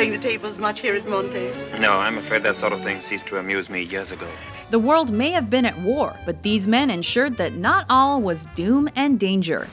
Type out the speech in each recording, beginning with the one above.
playing the tables much here at Monte? No, I'm afraid that sort of thing ceased to amuse me years ago. The world may have been at war, but these men ensured that not all was doom and danger.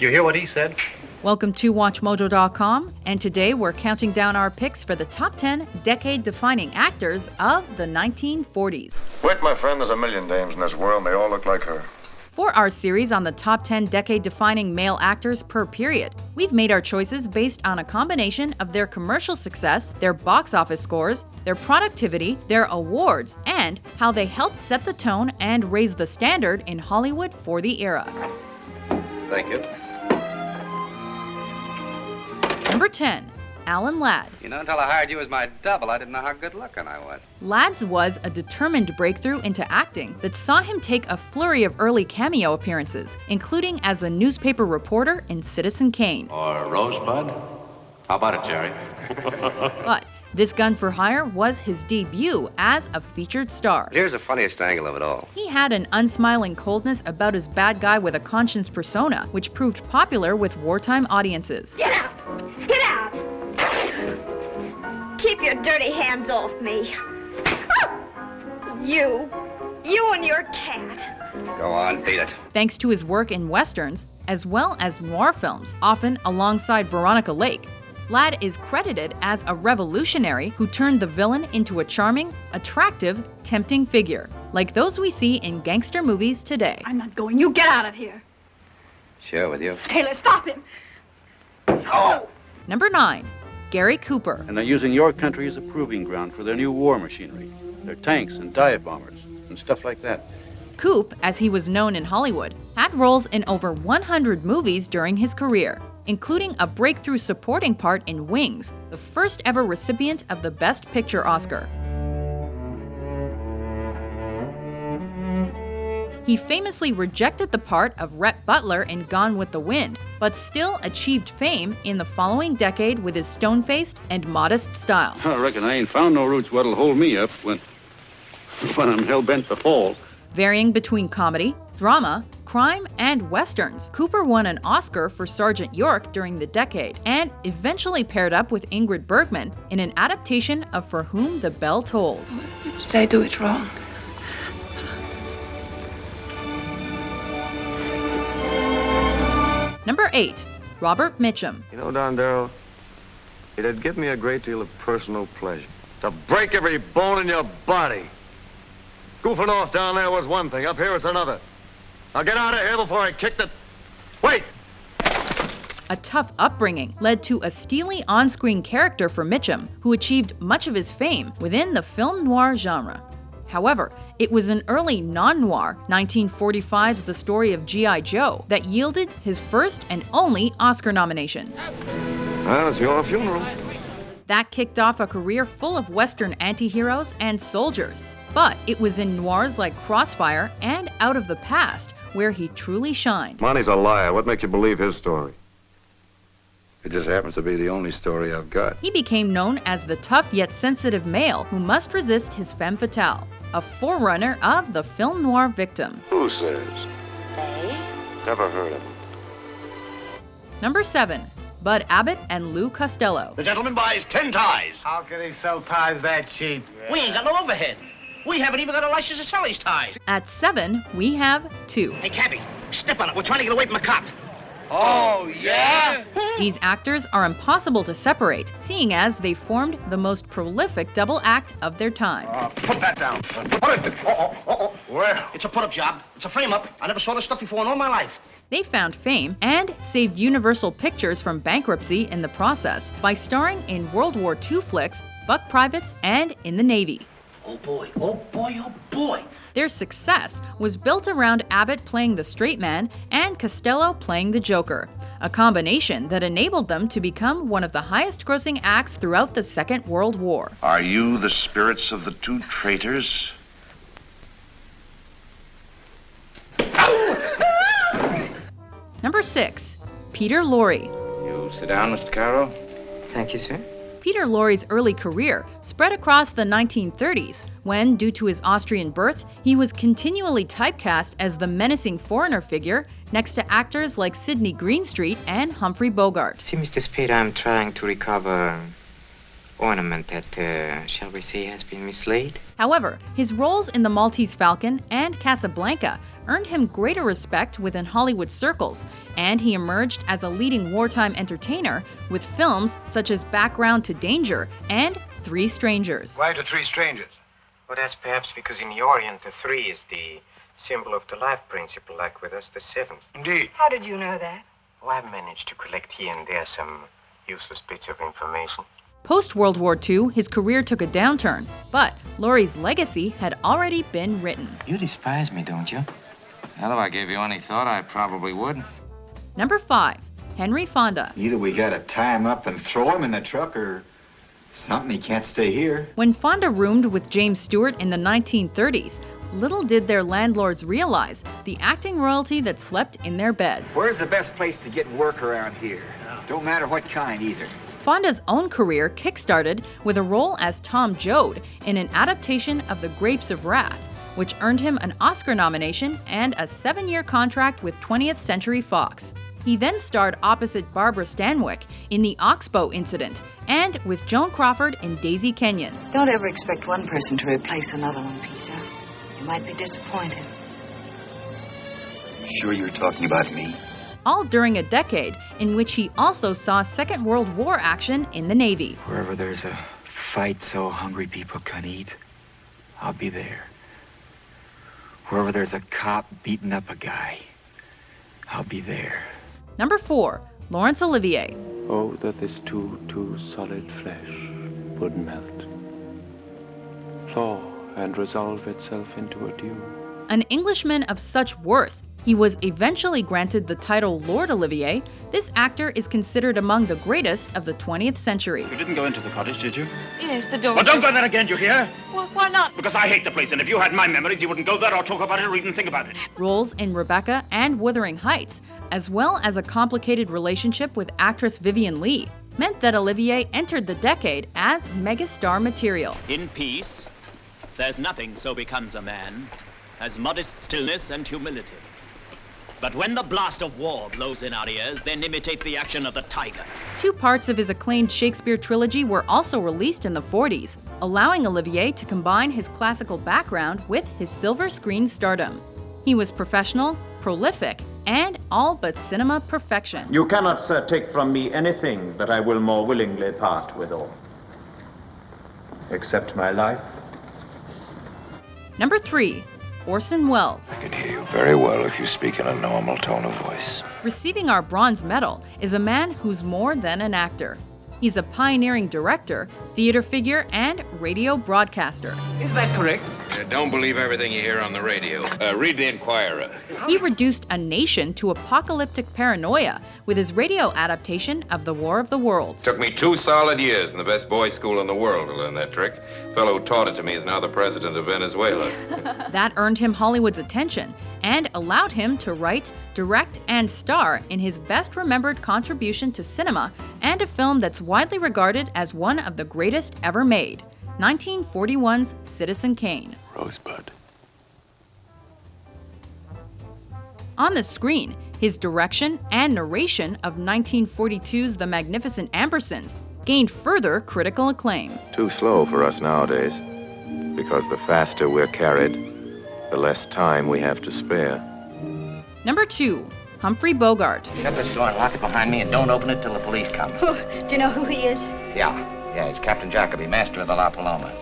You hear what he said? Welcome to WatchMojo.com, and today we're counting down our picks for the top 10 decade-defining actors of the 1940s. Wait, my friend, there's a million dames in this world, and they all look like her. For our series on the top 10 decade-defining male actors per period, we've made our choices based on a combination of their commercial success, their box office scores, their productivity, their awards, and how they helped set the tone and raise the standard in Hollywood for the era. Thank you. Number 10. Alan Ladd. You know, until I hired you as my double, I didn't know how good-looking I was. Ladd's was a determined breakthrough into acting that saw him take a flurry of early cameo appearances, including as a newspaper reporter in Citizen Kane. Or Rosebud? How about it, Jerry? But this Gun for Hire was his debut as a featured star. Here's the funniest angle of it all. He had an unsmiling coldness about his bad guy with a conscience persona, which proved popular with wartime audiences. Get out! Get out! Keep your dirty hands off me. Oh! You and your cat. Go on, beat it. Thanks to his work in westerns, as well as noir films, often alongside Veronica Lake, Ladd is credited as a revolutionary who turned the villain into a charming, attractive, tempting figure, like those we see in gangster movies today. I'm not going. You get out of here. Sure, with you. Taylor, stop him. Oh! Number 9. Gary Cooper. And they're using your country as a proving ground for their new war machinery, their tanks and dive bombers and stuff like that. Coop, as he was known in Hollywood, had roles in over 100 movies during his career, including a breakthrough supporting part in Wings, the first ever recipient of the Best Picture Oscar. He famously rejected the part of Rhett Butler in Gone with the Wind, but still achieved fame in the following decade with his stone-faced and modest style. I reckon I ain't found no roots what'll hold me up when I'm hell-bent to fall. Varying between comedy, drama, crime, and westerns, Cooper won an Oscar for Sergeant York during the decade and eventually paired up with Ingrid Bergman in an adaptation of For Whom the Bell Tolls. They do it wrong. Number 8. Robert Mitchum. You know, Don Darrow, it'd give me a great deal of personal pleasure to break every bone in your body. Goofing off down there was one thing. Up here it's another. Now get out of here before I kick the... Wait! A tough upbringing led to a steely on-screen character for Mitchum, who achieved much of his fame within the film noir genre. However, it was an early non-noir, 1945's The Story of G.I. Joe, that yielded his first and only Oscar nomination. Well, it's your funeral. That kicked off a career full of Western anti-heroes and soldiers. But it was in noirs like Crossfire and Out of the Past where he truly shined. Monty's a liar. What makes you believe his story? It just happens to be the only story I've got. He became known as the tough yet sensitive male who must resist his femme fatale, a forerunner of the film noir victim. Who says? They? Never heard of him. Number 7. Bud Abbott and Lou Costello. The gentleman buys 10 ties. How can he sell ties that cheap? We ain't got no overhead. We haven't even got a license to sell these ties. At 7, we have 2. Hey, Cabby, step on it. We're trying to get away from a cop. Oh, yeah? These actors are impossible to separate, seeing as they formed the most prolific double act of their time. Put that down. Put it. Well, it's a put-up job. It's a frame-up. I never saw this stuff before in all my life. They found fame and saved Universal Pictures from bankruptcy in the process by starring in World War II flicks, Buck Privates, and In the Navy. Oh, boy. Oh, boy. Oh, boy. Their success was built around Abbott playing the straight man and Costello playing the Joker, a combination that enabled them to become one of the highest-grossing acts throughout the Second World War. Are you the spirits of the two traitors? Number 6. Peter Lorre. You sit down, Mr. Carroll. Thank you, sir. Peter Lorre's early career spread across the 1930s when, due to his Austrian birth, he was continually typecast as the menacing foreigner figure next to actors like Sidney Greenstreet and Humphrey Bogart. See, Mr. Spade, I'm trying to recover ornament that, shall we say, has been mislaid. However, his roles in The Maltese Falcon and Casablanca earned him greater respect within Hollywood circles, and he emerged as a leading wartime entertainer with films such as Background to Danger and Three Strangers. Why the Three Strangers? Well, that's perhaps because in the Orient the three is the symbol of the life principle, like with us the seventh. Indeed. How did you know that? Oh, I've managed to collect here and there some useless bits of information. Post-World War II, his career took a downturn, but Laurie's legacy had already been written. You despise me, don't you? Well, if I gave you any thought, I probably would. Number 5. Henry Fonda. Either we gotta tie him up and throw him in the truck, or something, he can't stay here. When Fonda roomed with James Stewart in the 1930s, little did their landlords realize the acting royalty that slept in their beds. Where's the best place to get work around here? Don't matter what kind, either. Fonda's own career kick-started with a role as Tom Joad in an adaptation of The Grapes of Wrath, which earned him an Oscar nomination and a 7-year contract with 20th Century Fox. He then starred opposite Barbara Stanwyck in The Oxbow Incident and with Joan Crawford in Daisy Kenyon. Don't ever expect one person to replace another one, Peter. You might be disappointed. Sure you're talking about me? All during a decade in which he also saw Second World War action in the Navy. Wherever there's a fight so hungry people can eat, I'll be there. Wherever there's a cop beating up a guy, I'll be there. Number 4. Laurence Olivier. Oh, that this too solid flesh would melt, thaw, and resolve itself into a dew. An Englishman of such worth, he was eventually granted the title Lord Olivier. This actor is considered among the greatest of the 20th century. You didn't go into the cottage, did you? Yes, the door. Well, don't go there again, you hear? Well, why not? Because I hate the place, and if you had my memories, you wouldn't go there or talk about it or even think about it. Roles in Rebecca and Wuthering Heights, as well as a complicated relationship with actress Vivien Leigh, meant that Olivier entered the decade as megastar material. In peace, there's nothing so becomes a man as modest stillness and humility. But when the blast of war blows in our ears, then imitate the action of the tiger. 2 parts of his acclaimed Shakespeare trilogy were also released in the 40s, allowing Olivier to combine his classical background with his silver screen stardom. He was professional, prolific, and all but cinema perfection. You cannot, sir, take from me anything that I will more willingly part withal, except my life. Number 3. Orson Welles. I can hear you very well if you speak in a normal tone of voice. Receiving our bronze medal is a man who's more than an actor. He's a pioneering director, theater figure, and radio broadcaster. Is that correct? Don't believe everything you hear on the radio. Read the Inquirer. He reduced a nation to apocalyptic paranoia with his radio adaptation of The War of the Worlds. Took me 2 solid years in the best boys' school in the world to learn that trick. The fellow who taught it to me is now the president of Venezuela. That earned him Hollywood's attention and allowed him to write, direct, and star in his best-remembered contribution to cinema and a film that's widely regarded as one of the greatest ever made, 1941's Citizen Kane. Rosebud. On the screen, his direction and narration of 1942's The Magnificent Ambersons gained further critical acclaim. Too slow for us nowadays, because the faster we're carried, the less time we have to spare. Number 2. Humphrey Bogart. Shut this door and lock it behind me and don't open it till the police come. Do you know who he is? Yeah, it's Captain Jacoby, master of the La Paloma.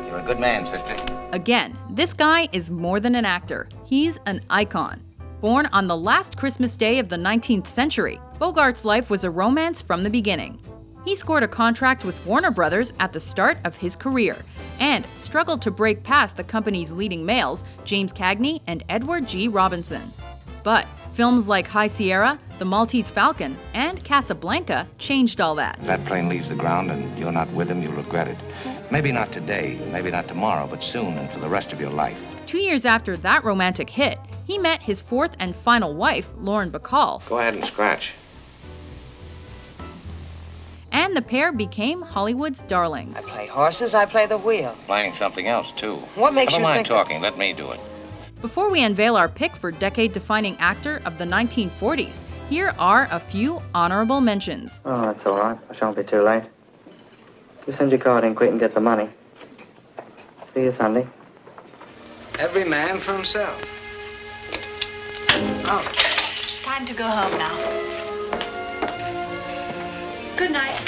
You're a good man, sister. Again, this guy is more than an actor. He's an icon. Born on the last Christmas day of the 19th century, Bogart's life was a romance from the beginning. He scored a contract with Warner Brothers at the start of his career and struggled to break past the company's leading males, James Cagney and Edward G. Robinson. But films like High Sierra, The Maltese Falcon, and Casablanca changed all that. If that plane leaves the ground and you're not with him, you'll regret it. Maybe not today, maybe not tomorrow, but soon and for the rest of your life. 2 years after that romantic hit, he met his 4th and final wife, Lauren Bacall. Go ahead and scratch. And the pair became Hollywood's darlings. I play horses, I play the wheel. Playing something else, too. What makes Never you mind think... talking, let me do it. Before we unveil our pick for decade-defining actor of the 1940s, here are a few honorable mentions. Oh, that's all right. I shan't be too late. You send your card in quick and get the money. See you Sunday. Every man for himself. Oh. Time to go home now. Good night.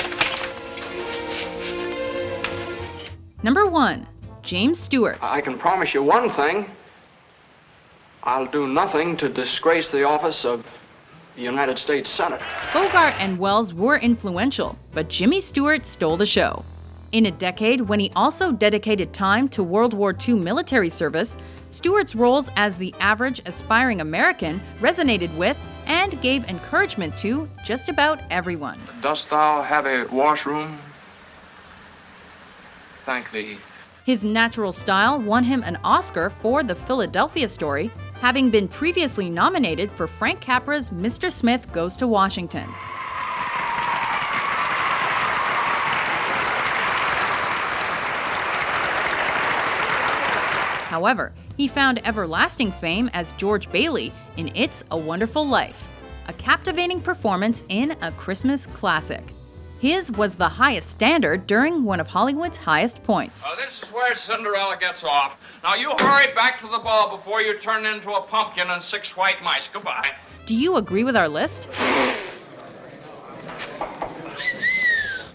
Number 1. James Stewart. I can promise you one thing. I'll do nothing to disgrace the office of the United States Senate. Bogart and Wells were influential, but Jimmy Stewart stole the show. In a decade when he also dedicated time to World War II military service, Stewart's roles as the average aspiring American resonated with and gave encouragement to just about everyone. Dost thou have a washroom? Thank thee. His natural style won him an Oscar for The Philadelphia Story, having been previously nominated for Frank Capra's Mr. Smith Goes to Washington. However, he found everlasting fame as George Bailey in It's a Wonderful Life, a captivating performance in a Christmas classic. His was the highest standard during one of Hollywood's highest points. This is where Cinderella gets off. Now you hurry back to the ball before you turn into a pumpkin and 6 white mice. Goodbye. Do you agree with our list?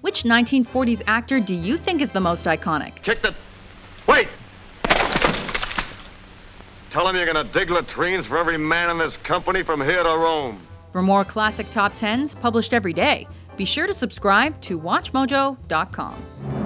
Which 1940s actor do you think is the most iconic? Kick the... Wait! Tell him you're gonna dig latrines for every man in this company from here to Rome. For more classic top 10s published every day, be sure to subscribe to WatchMojo.com.